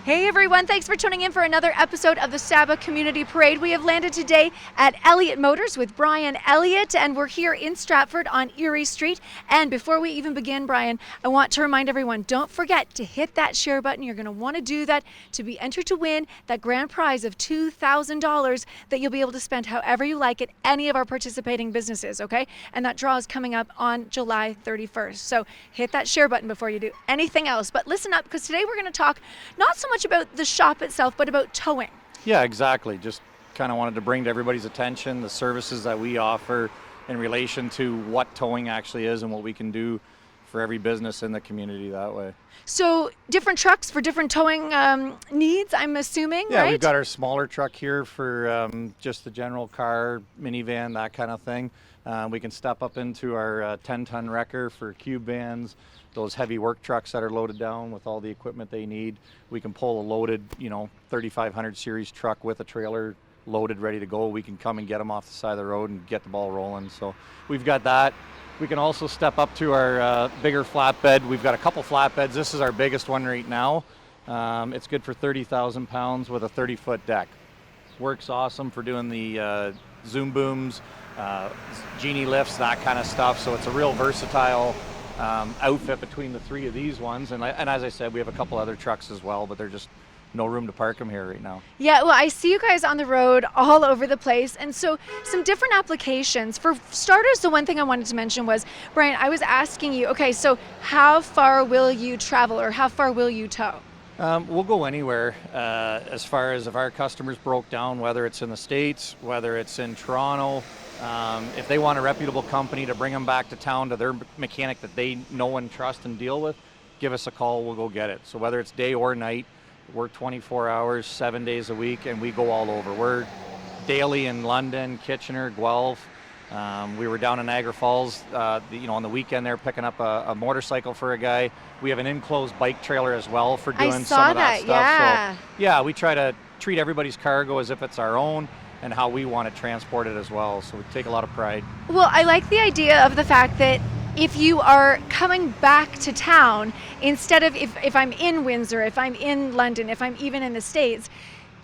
Hey everyone, thanks for tuning in for another episode of the SABA Community Parade. We have landed today at Elliott Motors with Brian Elliott, and we're here in Stratford on Erie Street. And before we even begin, Brian, I want to remind everyone, don't forget to hit that share button. You're going to want to do that to be entered to win that grand prize of $2,000 that you'll be able to spend however you like at any of our participating businesses, okay? And that draw is coming up on July 31st. So hit that share button before you do anything else. But listen up, because today we're going to talk not so much about the shop itself, but about towing. Yeah, exactly. Just kind of wanted to bring to everybody's attention the services that we offer in relation to what towing actually is and what we can do for every business in the community that way. So different trucks for different towing needs, I'm assuming, yeah, right? We've got our smaller truck here for just the general car, minivan, that kind of thing. We can step up into our 10-ton wrecker for cube vans, those heavy work trucks that are loaded down with all the equipment they need. We can pull a loaded, 3500 series truck with a trailer loaded, ready to go. We can come and get them off the side of the road and get the ball rolling. So we've got that. We can also step up to our bigger flatbed. We've got a couple flatbeds. This is our biggest one right now. It's good for 30,000 pounds with a 30-foot deck. Works awesome for doing the zoom booms, genie lifts, that kind of stuff. So it's a real versatile outfit between the three of these ones. And as I said, we have a couple other trucks as well, but they're just no room to park them here right now. Yeah, well, I see you guys on the road all over the place. And so some different applications. For starters, the one thing I wanted to mention was, Brian, I was asking you, okay, so how far will you travel or how far will you tow? We'll go anywhere as far as if our customers broke down, whether it's in the States, whether it's in Toronto. If they want a reputable company to bring them back to town to their mechanic that they know and trust and deal with, give us a call, we'll go get it. So whether it's day or night, we're 24 hours, 7 days a week, and we go all over. We're daily in London, Kitchener, Guelph. We were down in Niagara Falls, on the weekend there picking up a motorcycle for a guy. We have an enclosed bike trailer as well for doing some of that stuff. Yeah. So yeah, we try to treat everybody's cargo as if it's our own and how we want to transport it as well. So we take a lot of pride. Well, I like the idea of the fact that if you are coming back to town, instead of if I'm in Windsor, if I'm in London, if I'm even in the States,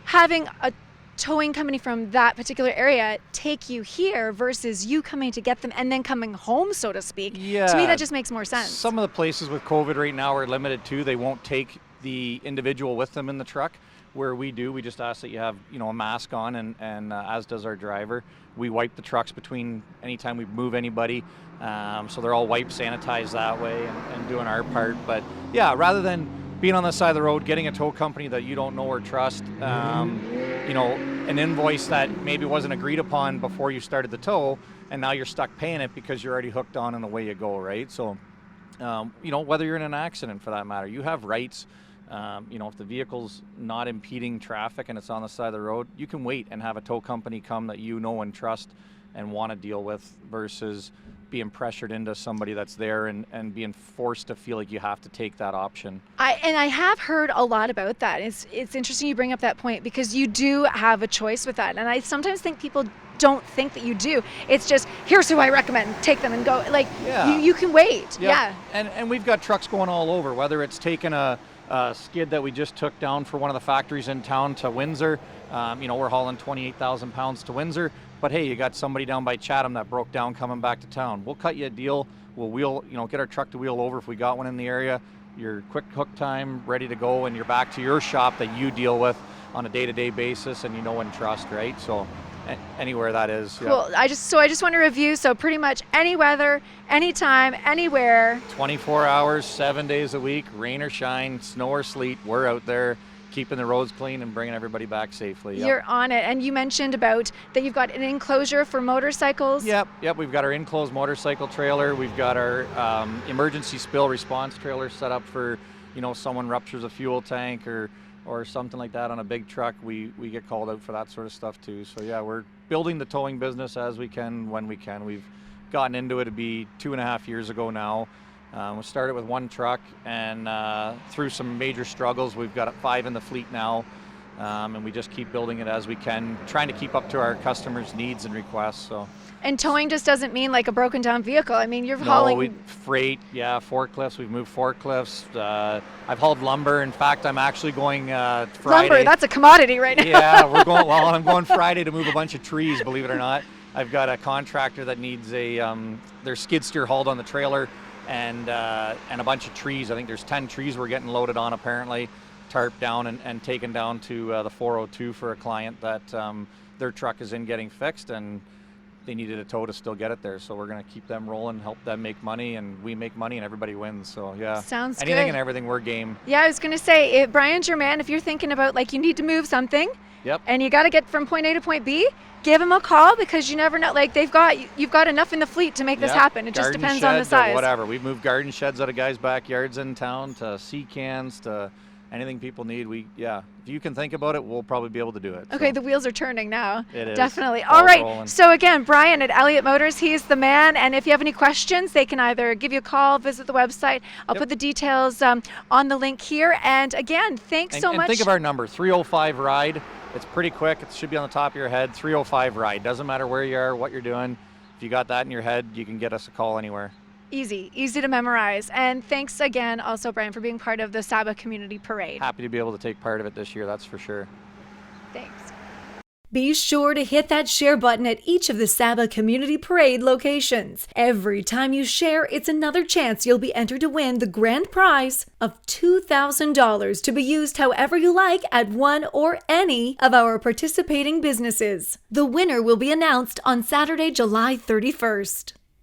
having a towing company from that particular area take you here versus you coming to get them and then coming home, so to speak. Yeah. To me, that just makes more sense. Some of the places with COVID right now are limited too. They won't take the individual with them in the truck. Where we do, we just ask that you have, a mask on, and as does our driver. We wipe the trucks between anytime we move anybody, so they're all wiped, sanitized that way, and doing our part. But yeah, rather than being on the side of the road, getting a tow company that you don't know or trust, an invoice that maybe wasn't agreed upon before you started the tow, and now you're stuck paying it because you're already hooked on and away you go, right? So, whether you're in an accident for that matter, you have rights. If the vehicle's not impeding traffic and it's on the side of the road, you can wait and have a tow company come that you know and trust and want to deal with versus being pressured into somebody that's there and being forced to feel like you have to take that option. I have heard a lot about that. It's interesting you bring up that point because you do have a choice with that. And I sometimes think people don't think that you do. It's just, here's who I recommend, take them and go. Like, yeah. you can wait. Yeah. And we've got trucks going all over, whether it's taking a skid that we just took down for one of the factories in town to Windsor. We're hauling 28,000 pounds to Windsor, but hey, you got somebody down by Chatham that broke down coming back to town. We'll cut you a deal. We'll wheel, get our truck to wheel over if we got one in the area. Your quick hook time, ready to go, and you're back to your shop that you deal with on a day-to-day basis and you know and trust, right? So anywhere that is. Cool. Yeah. I just want to review. So pretty much any weather, anytime, anywhere. 24 hours, 7 days a week, rain or shine, snow or sleet, we're out there keeping the roads clean and bringing everybody back safely. Yep. You're on it. And you mentioned about that you've got an enclosure for motorcycles. Yep. We've got our enclosed motorcycle trailer. We've got our emergency spill response trailer set up for, someone ruptures a fuel tank or something like that on a big truck. We get called out for that sort of stuff too. So yeah, we're building the towing business as we can, when we can. We've gotten into it to be 2.5 years ago now. We started with one truck, and through some major struggles, we've got 5 in the fleet now. And we just keep building it as we can, trying to keep up to our customers' needs and requests. So. And towing just doesn't mean like a broken down vehicle. I mean, you're No, hauling freight, forklifts. We've moved forklifts. I've hauled lumber. In fact, I'm actually going Friday. lumber. That's a commodity right now. Yeah, we're going. Well, I'm going Friday to move a bunch of trees. Believe it or not, I've got a contractor that needs their skid steer hauled on the trailer, and a bunch of trees. I think there's 10 trees we're getting loaded on apparently, tarp down and taken down to the 402 for a client that their truck is in getting fixed, and they needed a tow to still get it there. So we're going to keep them rolling, help them make money, and we make money and everybody wins. So yeah, sounds anything good. And everything, we're game. Yeah, I was going to say, Brian's your man. If you're thinking about like you need to move something, Yep. and you got to get from point A to point B, give him a call, because you never know. Like you've got enough in the fleet to make this happen. It just depends on the size. Whatever. We've moved garden sheds out of guys' backyards in town to sea cans to anything people need. If you can think about it, we'll probably be able to do it. Okay, so. The wheels are turning now. It is. Definitely. Ball's All right. rolling. So again, Brian at Elliott Motors, he's the man. And if you have any questions, they can either give you a call, visit the website. I'll put the details on the link here. And again, thanks so much. And think of our number, 305-RIDE. It's pretty quick. It should be on the top of your head, 305-RIDE. Doesn't matter where you are, what you're doing. If you got that in your head, you can get us a call anywhere. Easy to memorize. And thanks again also, Brian, for being part of the SABA Community Parade. Happy to be able to take part of it this year, that's for sure. Thanks. Be sure to hit that share button at each of the SABA Community Parade locations. Every time you share, it's another chance you'll be entered to win the grand prize of $2,000 to be used however you like at one or any of our participating businesses. The winner will be announced on Saturday, July 31st.